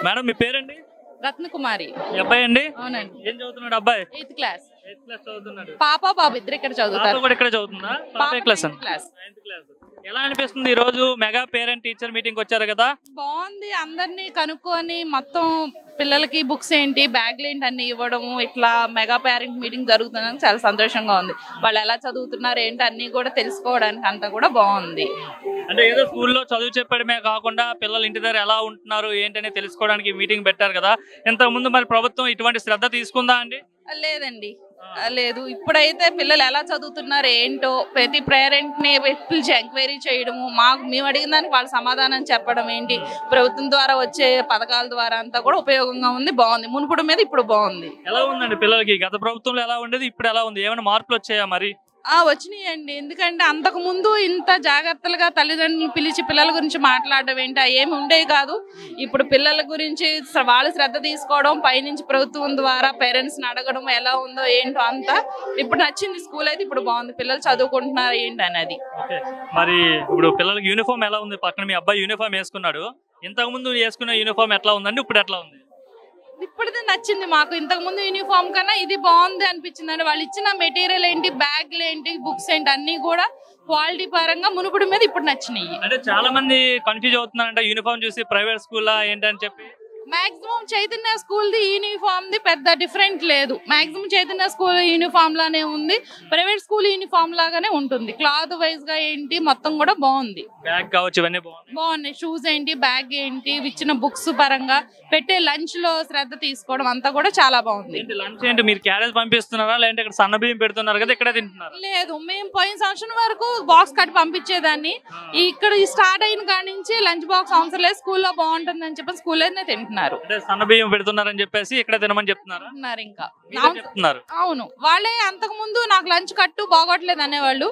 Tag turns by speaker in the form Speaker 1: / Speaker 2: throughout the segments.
Speaker 1: Madam మీ పేరండి?
Speaker 2: రత్నకుమారి.
Speaker 1: మీ అబ్బాయి అండి?
Speaker 2: అవునండి.
Speaker 1: ఏం చదువుతున్నాడు అబ్బాయి?
Speaker 2: 8th class.
Speaker 1: 8th క్లాస్ చదువుతున్నాడు.
Speaker 2: పాప బాబు ఇద్దరు ఇక్కడ చదువుతారు.
Speaker 1: పాప కూడా ఇక్కడ చదువుతుందా? పాప ఏ class?
Speaker 2: 9th class.
Speaker 1: 9th class. ఎలా అనిపిస్తుంది ఈ రోజు మెగా పేరెంట్ టీచర్ మీటింగ్ వచ్చారు కదా?
Speaker 2: బాగుంది. అందరినీ కనుక్కొని మొత్తం పిల్లలకి బుక్స్ ఏంటి బ్యాగ్లు ఏంటి అన్ని ఇవ్వడము ఇట్లా మెగా పేరెంట్ మీటింగ్ జరుగుతుందని చాలా సంతోషంగా ఉంది. వాళ్ళు ఎలా చదువుతున్నారు ఏంటి అన్ని కూడా తెలుసుకోవడానికి అంతా కూడా బాగుంది.
Speaker 1: అంటే ఏదో స్కూల్లో చదువు చెప్పడమే కాకుండా పిల్లలు ఇంటి దగ్గర ఎలా ఉంటున్నారు ఏంటనే తెలుసుకోవడానికి మీటింగ్ పెట్టారు కదా. ఇంతకు ముందు మరి ప్రభుత్వం ఇటువంటి శ్రద్ధ తీసుకుందా అండి?
Speaker 2: లేదండి, లేదు. ఇప్పుడైతే పిల్లలు ఎలా చదువుతున్నారు ఏంటో ప్రతి పేరెంట్ ని పిలిచి ఎంక్వైరీ చేయడము, మేము అడిగిన దానికి వాళ్ళ సమాధానం చెప్పడం ఏంటి, ప్రభుత్వం ద్వారా వచ్చే పథకాల ద్వారా అంతా కూడా ఉపయోగంగా ఉంది. బాగుంది. మునుపుడు మీద ఇప్పుడు బాగుంది.
Speaker 1: ఎలా ఉందండి పిల్లలకి? గత ప్రభుత్వంలో ఎలా ఉండేది, ఇప్పుడు ఎలా ఉంది? ఏమైనా మార్పులు వచ్చాయా మరి?
Speaker 2: వచ్చినాయండి. ఎందుకంటే అంతకు ముందు ఇంత జాగ్రత్తలుగా తల్లిదండ్రులు పిలిచి పిల్లల గురించి మాట్లాడడం ఏంటి ఏమి ఉండేవి కాదు. ఇప్పుడు పిల్లల గురించి వాళ్ళు శ్రద్ధ తీసుకోవడం, పైనుంచి ప్రభుత్వం ద్వారా పేరెంట్స్ ని అడగడం ఎలా ఉందో ఏంటో అంతా ఇప్పుడు నచ్చింది. స్కూల్ అయితే ఇప్పుడు బాగుంది. పిల్లలు చదువుకుంటున్నారు ఏంటి అనేది.
Speaker 1: మరి ఇప్పుడు పిల్లలకి యూనిఫామ్ ఎలా ఉంది? పక్కన మీ అబ్బాయి యూనిఫామ్ వేసుకున్నాడు. ఇంతకు ముందు వేసుకున్న యూనిఫామ్ ఎట్లా ఉందండి, ఇప్పుడు ఎట్లా ఉంది?
Speaker 2: ఇప్పుడైతే నచ్చింది మాకు. ఇంతకు ముందు యూనిఫామ్ కన్నా ఇది బాగుంది అనిపించింది అండి. వాళ్ళు ఇచ్చిన మెటీరియల్ ఏంటి, బ్యాగ్లు ఏంటి, బుక్స్ ఏంటి అన్ని కూడా క్వాలిటీ పరంగా మునుపుడు మీద ఇప్పుడు నచ్చినాయి.
Speaker 1: అంటే చాలా మంది కన్ఫ్యూజ్ అవుతున్నారంట యూనిఫామ్ చూసి, ప్రైవేట్ స్కూల్ ఏంటని చెప్పి.
Speaker 2: Maximum Chaitanya school the uniform the పెద్ద డిఫరెంట్ లేదు. మాక్సిమం చైతన్య స్కూల్ యూనిఫామ్ లానే ఉంది, ప్రైవేట్ స్కూల్ యూనిఫామ్ లాగానే ఉంటుంది. క్లాత్ వైజ్ గా ఏంటి మొత్తం కూడా బాగుంది.
Speaker 1: బ్యాగ్ కావచ్చు ఇవన్నీ
Speaker 2: బాగున్నాయి. షూస్ ఏంటి, బ్యాగ్ ఏంటి, ఇచ్చిన బుక్స్ పరంగా పెట్టే లంచ్ లో శ్రద్ధ తీసుకోవడం అంతా కూడా చాలా బాగుంది.
Speaker 1: లంచ్ ఏంటి మీరు క్యారేజ్ పంపిస్తున్నారా లేదంటే ఇక్కడ సన్న బియ్యం పెడుతున్నారు కదా ఇక్కడ తింటున్నారు?
Speaker 2: లేదు, మేము పోయిన సంవత్సరం వరకు బాక్స్ కట్టి పంపించేదాన్ని. ఇక్కడ స్టార్ట్ అయిన కాడి నుంచి లంచ్ బాక్స్ అవసరం లేదు, స్కూల్లో బాగుంటుంది అని చెప్పి స్కూల్లోనే తింటున్నారు.
Speaker 1: సన్న బియ్యం పెడుతున్నారని చెప్పేసి ఇక్కడ తినమని చెప్తున్నారు.
Speaker 2: ఇంకా అవును, వాళ్ళే అంతకు ముందు నాకు లంచ్ కట్టు బాగోట్లేదు అనేవాళ్ళు.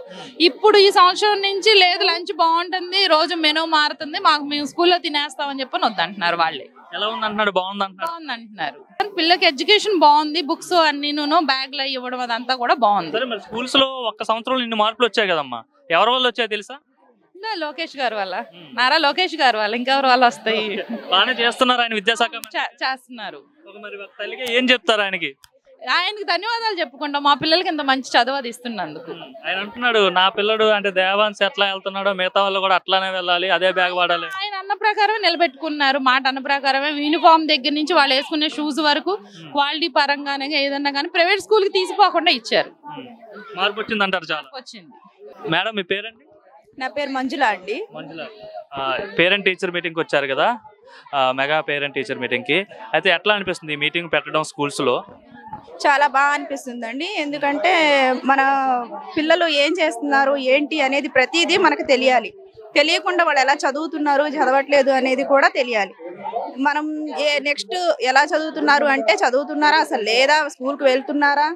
Speaker 2: ఇప్పుడు ఈ సంవత్సరం నుంచి లేదు, లంచ్ బాగుంటుంది, రోజు మెనూ మారుతుంది, మేము స్కూల్లో తినేస్తామని చెప్పని వద్దంటున్నారు. వాళ్ళే
Speaker 1: ఎలా ఉందంటున్నాడు?
Speaker 2: బాగుందంటున్నారు. పిల్లలకి ఎడ్యుకేషన్ బాగుంది, బుక్స్ అన్ని బ్యాగ్ లో ఇవ్వడం అదంతా కూడా బాగుంది.
Speaker 1: స్కూల్స్ లో ఒక్క సంవత్సరంలో ఇన్ని మార్పులు వచ్చాయి కదమ్మా, ఎవరి వల్ల వచ్చాయి తెలుసా?
Speaker 2: లోకేష్ గారు వల్ల, నారా లోకేష్ గారు వల్ల. ఇంకెవరి వల్ల వస్తాయి?
Speaker 1: బాగానే చేస్తున్నారు ఆయన, విద్యాశాఖ
Speaker 2: చేస్తున్నారు.
Speaker 1: తల్లిగా ఏం చెప్తారు ఆయనకి?
Speaker 2: ఆయనకి ధన్యవాదాలు చెప్పుకుంటాం, మా పిల్లలకి ఇంత మంచి చదువు అది ఇస్తున్నందుకు.
Speaker 1: ఆయన అంటున్నాడు నా పిల్లడు అంటే దేవాన్స్ ఎట్లా వెళ్తున్నాడో మిగతా వాళ్ళు కూడా అట్లానే వెళ్ళాలి, అదే బ్యాగ్ వాడాలి.
Speaker 2: ఆయన అన్న ప్రకారమే నిలబెట్టుకున్నారు, మాట అన్న ప్రకారమే. యూనిఫామ్ దగ్గర నుంచి వాళ్ళు వేసుకునే షూస్ వరకు క్వాలిటీ పరంగానే ఏదన్నా కానీ ప్రైవేట్ స్కూల్ కి తీసిపోకుండా ఇచ్చారు.
Speaker 1: మార్పు వచ్చింది అంటారు? చాలా
Speaker 2: వచ్చింది.
Speaker 1: మేడం మీ పేరండి?
Speaker 3: నా పేరు మంజుల అండి.
Speaker 1: మంజుల, పేరెంట్ టీచర్ మీటింగ్కి వచ్చారు కదా, మెగా పేరెంట్ టీచర్ మీటింగ్కి. అయితే ఎట్లా అనిపిస్తుంది ఈ మీటింగ్ పెట్టడం స్కూల్స్ లో?
Speaker 3: చాలా బాగా అనిపిస్తుందండి. ఎందుకంటే మన పిల్లలు ఏం చేస్తున్నారు ఏంటి అనేది ప్రతిదీ మనకు తెలియాలి. తెలియకుండా వాళ్ళు ఎలా చదువుతున్నారు చదవట్లేదు అనేది కూడా తెలియాలి. మనం నెక్స్ట్ ఎలా చదువుతున్నారు అంటే చదువుతున్నారా అసలు లేదా, స్కూల్కి వెళ్తున్నారా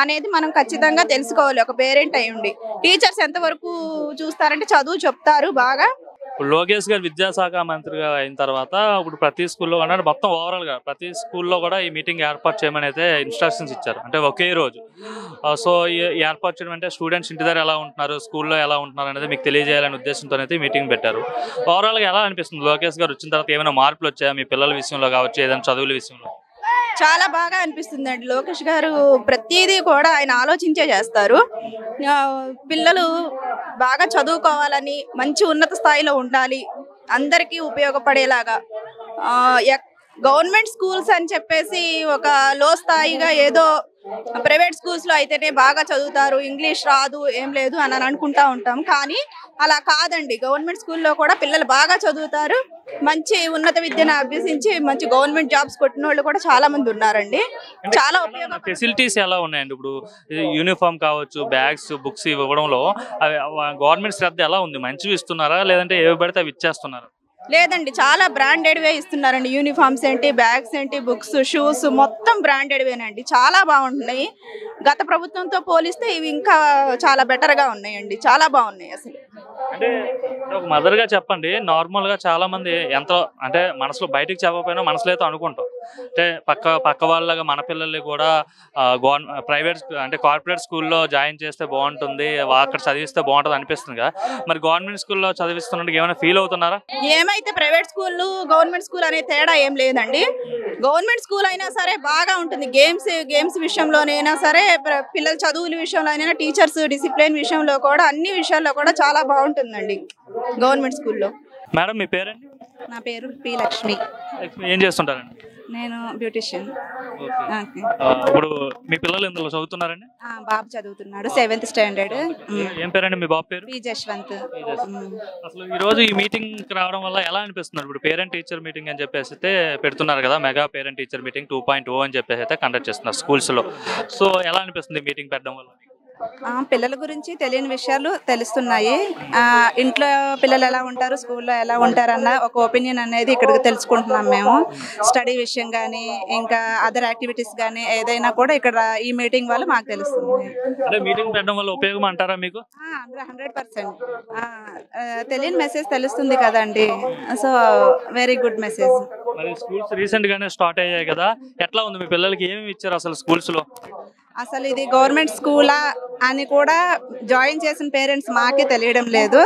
Speaker 3: అనేది మనం ఖచ్చితంగా తెలుసుకోవాలి. ఒక పేరెంట్ అయి ఉండి టీచర్స్ ఎంతవరకు చూస్తారంటే చదువు చెప్తారు బాగా.
Speaker 1: ఇప్పుడు లోకేష్ గారు విద్యాశాఖ మంత్రిగా అయిన తర్వాత ఇప్పుడు ప్రతి స్కూల్లో అంటే మొత్తం ఓవరాల్ గా ప్రతి స్కూల్లో కూడా ఈ మీటింగ్ ఏర్పాటు చేయమని అయితే ఇన్స్ట్రక్షన్స్ ఇచ్చారు. అంటే ఒకే రోజు. సో ఈ ఏర్పాటు చేయడం అంటే స్టూడెంట్స్ ఇంటి దగ్గర ఎలా ఉంటున్నారు, స్కూల్లో ఎలా ఉంటున్నారు అనేది మీకు తెలియజేయాలనే ఉద్దేశంతో అయితే మీటింగ్ పెట్టారు. ఓవరాల్ గా ఎలా అనిపిస్తుంది? లోకేష్ గారు వచ్చిన తర్వాత ఏమైనా మార్పులు వచ్చాయా మీ పిల్లల విషయంలో కావచ్చు, ఏదైనా చదువుల విషయంలో?
Speaker 3: చాలా బాగా అనిపిస్తుంది అండి. లోకేష్ గారు ప్రతిదీ కూడా ఆయన ఆలోచించే చేస్తారు. పిల్లలు బాగా చదువుకోవాలని, మంచి ఉన్నత స్థాయిలో ఉండాలి, అందరికీ ఉపయోగపడేలాగా. గవర్నమెంట్ స్కూల్స్ అని చెప్పేసి ఒక లో స్థాయిగా ఏదో ప్రైవేట్ స్కూల్స్ లో అయితేనే బాగా చదువుతారు, ఇంగ్లీష్ రాదు ఏం లేదు అని అనుకుంటా ఉంటాం. కానీ అలా కాదండి. గవర్నమెంట్ స్కూల్లో కూడా పిల్లలు బాగా చదువుతారు, మంచి ఉన్నత విద్యను అభ్యసించి మంచి గవర్నమెంట్ జాబ్స్ కొట్టిన వాళ్ళు కూడా చాలా మంది ఉన్నారండి. చాలా ఉపయోగం.
Speaker 1: ఫెసిలిటీస్ ఎలా ఉన్నాయండి? ఇప్పుడు యూనిఫామ్ కావచ్చు, బ్యాగ్స్, బుక్స్ ఇవ్వడంలో గవర్నమెంట్ శ్రద్ధ ఎలా ఉంది? మంచివి ఇస్తున్నారా లేదంటే ఏవి పడితే అవి ఇచ్చేస్తున్నారా?
Speaker 3: లేదండి, చాలా బ్రాండెడ్వే ఇస్తున్నారండి. యూనిఫామ్స్ ఏంటి, బ్యాగ్స్ ఏంటి, బుక్స్, షూస్ మొత్తం బ్రాండెడ్వేనండి. చాలా బాగుంటున్నాయి. గత ప్రభుత్వంతో పోలిస్తే ఇవి ఇంకా చాలా బెటర్గా ఉన్నాయండి. చాలా బాగున్నాయి అసలు.
Speaker 1: అంటే ఒక మదర్ గా చెప్పండి, నార్మల్ గా చాలా మంది ఎంత అంటే మనసులో బయటకు చెప్పకపోయినా మనసులో అయితే అనుకుంటాం అంటే పక్క వాళ్ళగా మన పిల్లల్ని కూడా ప్రైవేట్ అంటే కార్పొరేట్ స్కూల్లో జాయిన్ చేస్తే బాగుంటుంది, అక్కడ చదివిస్తే బాగుంటుంది అనిపిస్తుంది కదా. మరి గవర్నమెంట్ స్కూల్లో చదివిస్తున్నట్టు ఏమైనా ఫీల్ అవుతున్నారా?
Speaker 3: ఏమైతే ప్రైవేట్ స్కూల్ గవర్నమెంట్ స్కూల్ అనే తేడా ఏం లేదండి. గవర్నమెంట్ స్కూల్ అయినా సరే బాగా ఉంటుంది. గేమ్స్ విషయంలోనైనా సరే, పిల్లల చదువుల విషయంలో అయినా, టీచర్స్ డిసిప్లిన్ విషయంలో కూడా, అన్ని విషయాల్లో కూడా చాలా బాగుంటుందండి గవర్నమెంట్ స్కూల్లో.
Speaker 1: మేడం మీ పేరండి?
Speaker 3: నా పేరు పి లక్ష్మి.
Speaker 1: ఏం చేస్తుంటారండి?
Speaker 3: నేను బ్యూటిషియన్.
Speaker 1: ఇప్పుడు మీ పిల్లలు ఇందులో చదువుతున్నారండి?
Speaker 3: బాబు చదువుతున్నాడు 7th స్టాండర్డ్.
Speaker 1: ఏం పేరండి మీ బాబు పేరు?
Speaker 3: పి జశ్వంత్.
Speaker 1: అసలు ఈ రోజు ఈ మీటింగ్ రావడం వల్ల ఎలా అనిపిస్తుంది? ఇప్పుడు పేరెంట్ టీచర్ మీటింగ్ అని చెప్పేసి అయితే పెడుతున్నారు కదా, మెగా పేరెంట్ టీచర్ మీటింగ్ 2.0 అని చెప్పేసి అయితే కండక్ట్ చేస్తున్నారు స్కూల్స్ లో. సో ఎలా అనిపిస్తుంది మీటింగ్ పెట్టడం వల్ల?
Speaker 3: పిల్లల గురించి తెలియని విషయాలు తెలుస్తున్నాయి. ఇంట్లో పిల్లలు ఎలా ఉంటారు, స్కూల్లో ఎలా ఉంటారన్న ఒక ఒపీనియన్ అనేది ఇక్కడికి తెలుసుకుంటున్నాం మేము. స్టడీ విషయం కానీ, ఇంకా అదర్ యాక్టివిటీస్ కానీ ఏదైనా కూడా ఇక్కడ ఈ మీటింగ్ వల్ల మాకు తెలుస్తుంది.
Speaker 1: మీటింగ్ పెట్టడం వల్ల ఉపయోగం అంటారా మీకు?
Speaker 3: 100%. తెలియని మెసేజ్ తెలుస్తుంది కదండి. So very good message.
Speaker 1: మరి స్కూల్స్ రీసెంట్ గానే స్టార్ట్ అయ్యాయి కదా, ఎట్లా ఉంది? మీ పిల్లలకి ఏమి ఇచ్చారు అసలు స్కూల్స్ లో?
Speaker 3: అసలు ఇది గవర్నమెంట్ స్కూలా అని కూడా జాయిన్ చేసిన పేరెంట్స్ మాకే తెలియడం లేదు.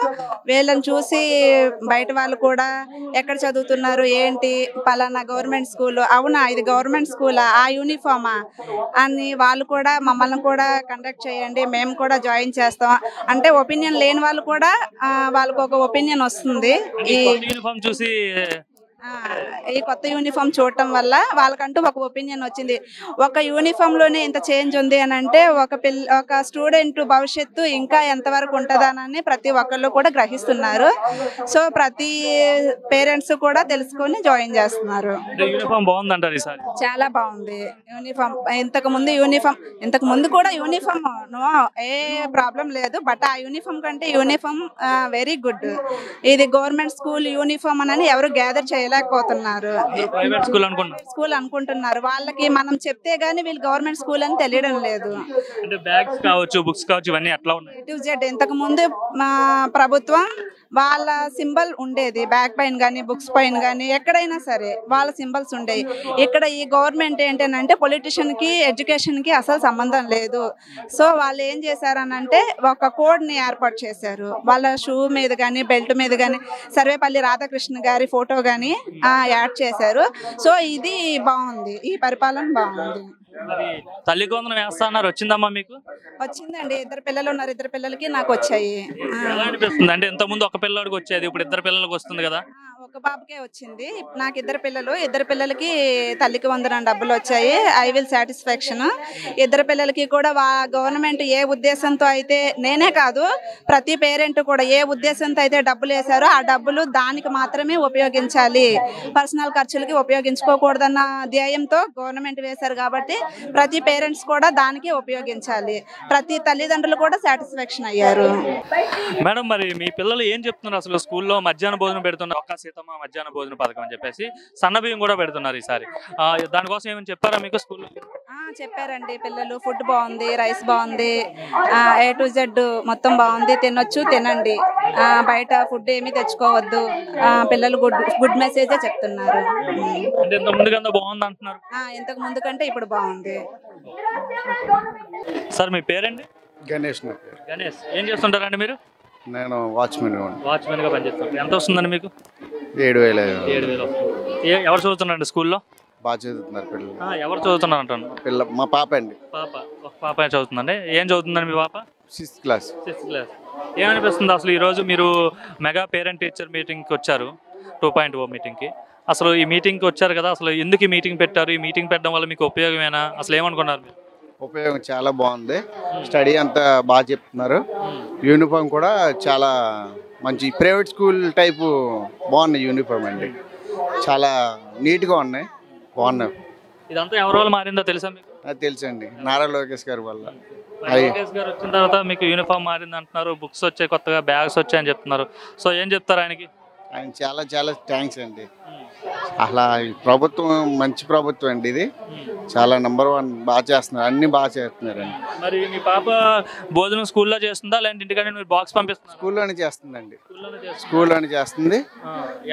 Speaker 3: వీళ్ళని చూసి బయట వాళ్ళు కూడా ఎక్కడ చదువుతున్నారు ఏంటి, పలానా గవర్నమెంట్ స్కూల్, అవునా ఇది గవర్నమెంట్ స్కూలా, ఆ యూనిఫామా అని వాళ్ళు కూడా మమ్మల్ని కూడా కండక్ట్ చేయండి, మేము కూడా జాయిన్ చేస్తాం అంటే ఒపీనియన్ లేని వాళ్ళు కూడా వాళ్ళకు ఒక ఒపీనియన్ వస్తుంది. ఈ కొత్త యూనిఫామ్ చూడటం వల్ల వాళ్ళకంటూ ఒక ఒపీనియన్ వచ్చింది. ఒక యూనిఫామ్ లోనే ఇంత చేంజ్ ఉంది అని అంటే ఒక స్టూడెంట్ భవిష్యత్తు ఇంకా ఎంతవరకు ఉంటుందని ప్రతి ఒక్కళ్ళు కూడా గ్రహిస్తున్నారు. సో ప్రతి పేరెంట్స్ కూడా తెలుసుకొని జాయిన్ చేస్తున్నారు. చాలా బాగుంది యూనిఫామ్. ఇంతకు ముందు కూడా యూనిఫామ్ ఏ ప్రాబ్లం లేదు, బట్ ఆ యూనిఫామ్ కంటే యూనిఫామ్ వెరీ గుడ్. ఇది గవర్నమెంట్ స్కూల్ యూనిఫామ్ అని ఎవరు గ్యాదర్ చేయలేకపోతున్నారు, స్కూల్ అనుకుంటున్నారు. వాళ్ళకి మనం చెప్తే గానీ వీళ్ళు గవర్నమెంట్ స్కూల్ అని తెలియడం లేదు. ఇంతకు ముందు మా ప్రభుత్వం వాళ్ళ సింబల్ ఉండేది, బ్యాక్ పైన కానీ బుక్స్ పైన కానీ ఎక్కడైనా సరే వాళ్ళ సింబల్స్ ఉండేవి. ఇక్కడ ఈ గవర్నమెంట్ ఏంటంటే పొలిటీషియన్ కి ఎడ్యుకేషన్ కి అసలు సంబంధం లేదు. సో వాళ్ళు ఏం చేశారనంటే ఒక కోడ్ ని ఏర్పాటు చేశారు. వాళ్ళ షూ మీద కానీ బెల్ట్ మీద కానీ సర్వేపల్లి రాధాకృష్ణ గారి ఫోటో కానీ యాడ్ చేశారు. సో ఇది బాగుంది, ఈ పరిపాలన బాగుంది.
Speaker 1: తల్లికి వందనం వేస్తాన్నారు, వచ్చిందమ్మా మీకు?
Speaker 3: వచ్చిందండి. 2 పిల్లలు ఉన్నారు, 2 పిల్లలకి నాకు వచ్చాయి.
Speaker 1: అంటే ఇంత ముందు ఒక పిల్లడికి వచ్చేది, ఇప్పుడు 2 పిల్లలకి వస్తుంది కదా?
Speaker 3: ఒక బాబుకే వచ్చింది. నాకు 2 పిల్లలు, 2 పిల్లలకి తల్లికి వందనం డబ్బులు వచ్చాయి. I will satisfaction. 2 పిల్లలకి కూడా గవర్నమెంట్ ఏ ఉద్దేశంతో అయితే, నేనే కాదు ప్రతి పేరెంట్ కూడా ఏ ఉద్దేశంతో అయితే డబ్బులు వేశారో ఆ డబ్బులు దానికి మాత్రమే ఉపయోగించాలి, పర్సనల్ ఖర్చులకి ఉపయోగించుకోకూడదన్న ధ్యేయంతో గవర్నమెంట్ వేశారు. కాబట్టి ప్రతి పేరెంట్స్ కూడా దానికి ఉపయోగించాలి. ప్రతి తల్లిదండ్రులు కూడా సాటిస్ఫాక్షన్ అయ్యారు.
Speaker 1: మేడం మరి మీ పిల్లలు ఏం చెప్తున్నారు? అసలు స్కూల్లో మధ్యాహ్న భోజనం పెడుతున్నారు, ఒక్క సీతమ్మ మధ్యాహ్న భోజన పథకం అని చెప్పేసి సన్న బియ్యం కూడా పెడుతున్నారు ఈసారి. దానికోసం ఏమైనా చెప్పారా మీకు స్కూల్లో?
Speaker 3: చెప్పారండి. పిల్లలు ఫుడ్ బాగుంది, రైస్ బాగుంది, A to Z మొత్తం బాగుంది, తినొచ్చు, తినండి, బయట ఫుడ్ ఏమీ తెచ్చుకోవద్దు, పిల్లలు గుడ్ మెసేజే చెప్తున్నారు. ఇంతకు ముందు కంటే ఇప్పుడు బాగుంది.
Speaker 1: సార్ మీ పేరండి?
Speaker 4: గణేష్.
Speaker 1: గణేష్ ఏం చేస్తుంటారండి మీరు?
Speaker 4: నేను వాచ్మెన్
Speaker 1: గా పనిచేస్తాను. ఎంత వస్తుందండి మీకు?
Speaker 4: 7,000.
Speaker 1: ఎవరు చదువుతున్నారండి స్కూల్లో?
Speaker 4: బాగా చదువుతున్నారు పిల్లలు.
Speaker 1: ఎవరు చదువుతున్నారు అంటాను?
Speaker 4: మా పాప అండి.
Speaker 1: ఒక పాప చదువుతుందండి. ఏం చదువుతుందండి మీ పాప?
Speaker 4: 6th class.
Speaker 1: ఏమనిపిస్తుంది అసలు ఈరోజు మీరు మెగా పేరెంట్ టీచర్ మీటింగ్కి వచ్చారు, 2.0 మీటింగ్కి? అసలు ఈ మీటింగ్కి వచ్చారు కదా, అసలు ఎందుకు ఈ మీటింగ్ పెట్టారు? ఈ మీటింగ్ పెట్టడం వల్ల మీకు ఉపయోగమేనా? అసలు ఏమనుకున్నారు మీరు?
Speaker 4: ఉపయోగం చాలా బాగుంది. స్టడీ అంతా బాగా చెప్తున్నారు. యూనిఫామ్ కూడా చాలా మంచి ప్రైవేట్ స్కూల్ టైపు బాగున్నాయి యూనిఫామ్ అండి. చాలా నీట్గా ఉన్నాయి, బాగున్నాయి.
Speaker 1: ఇదంతా ఎవరి వల్ల మారిందో తెలుసా మీకు?
Speaker 4: అది తెలుసండి, నారా లోకేష్ గారి వల్ల.
Speaker 1: లోకేష్ గారు వచ్చిన తర్వాత మీకు యూనిఫామ్ మారింది అంటున్నారు, బుక్స్ వచ్చాయి, కొత్తగా బ్యాగ్స్ వచ్చాయని చెప్తున్నారు. సో ఏం చెప్తారు ఆయనకి?
Speaker 4: ఆయన చాలా చాలా థ్యాంక్స్ అండి. అసలు ఈ ప్రభుత్వం మంచి ప్రభుత్వం అండి ఇది. చాలా #1 బాగా చేస్తున్నారు, అన్ని బాగా చేస్తున్నారండి.
Speaker 1: మరి మీ పాప భోజనం స్కూల్లో చేస్తుందా లేదంటే ఇంటికంటే మీరు బాక్స్ పంపిస్తున్నారు?
Speaker 4: స్కూల్లోనే చేస్తుందండి,
Speaker 1: స్కూల్లోనే చేస్తుందా?
Speaker 4: స్కూల్లోనే చేస్తుంది.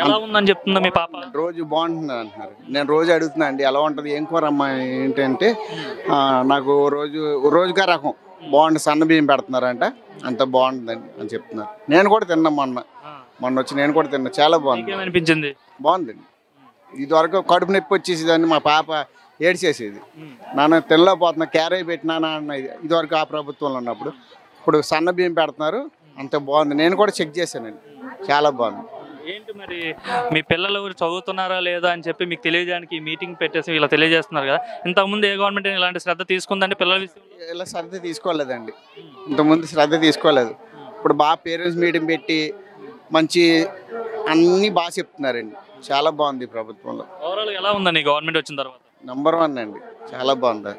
Speaker 1: ఎలా ఉందని చెప్తుందా మీ పాప?
Speaker 4: రోజు బాగుంటుంది అంటున్నారు. నేను రోజు అడుగుతున్నా అండి ఎలా ఉంటుంది, ఏం కూర అమ్మా ఏంటంటే నాకు రోజుగా రకం బాగుంటుంది, సన్న బియ్యం పెడుతున్నారంట, అంత బాగుంటుందండి అని చెప్తున్నారు. నేను కూడా తిన్నా, మొన్న వచ్చి నేను కూడా తిన్నా, చాలా బాగుంది.
Speaker 1: ఏమనిపించింది?
Speaker 4: బాగుందండి. ఇదివరకు కడుపు నొప్పి వచ్చేసేదాన్ని, మా పాప ఏడ్చేసేది, నాన్న తినలేకపోతున్నా క్యారేజ్ పెట్టినానా అన్నది ఇదివరకు ఆ ప్రభుత్వంలో ఉన్నప్పుడు. ఇప్పుడు సన్న బియ్యం పెడుతున్నారు, అంత బాగుంది. నేను కూడా చెక్ చేశానండి, చాలా బాగుంది.
Speaker 1: ఏంటి మరి మీ పిల్లలు చదువుతున్నారా లేదా అని చెప్పి మీకు తెలియజేయడానికి ఈ మీటింగ్ పెట్టేసి ఇలా తెలియజేస్తున్నారు కదా, ఇంతకుముందు ఏ గవర్నమెంట్ ఇలాంటి శ్రద్ధ తీసుకుందండి పిల్లల విషయంలో?
Speaker 4: ఇలా శ్రద్ధ తీసుకోలేదండి, ఇంతకుముందు శ్రద్ధ తీసుకోలేదు. ఇప్పుడు బాగా పేరెంట్స్ మీటింగ్ పెట్టి మంచి అన్నీ బాగా చెప్తున్నారండి, చాలా బాగుంది ఈ ప్రభుత్వంలో.
Speaker 1: ఓవరాల్ ఎలా ఉందండి గవర్నమెంట్ వచ్చిన తర్వాత?
Speaker 4: #1 అండి, చాలా బాగుంది.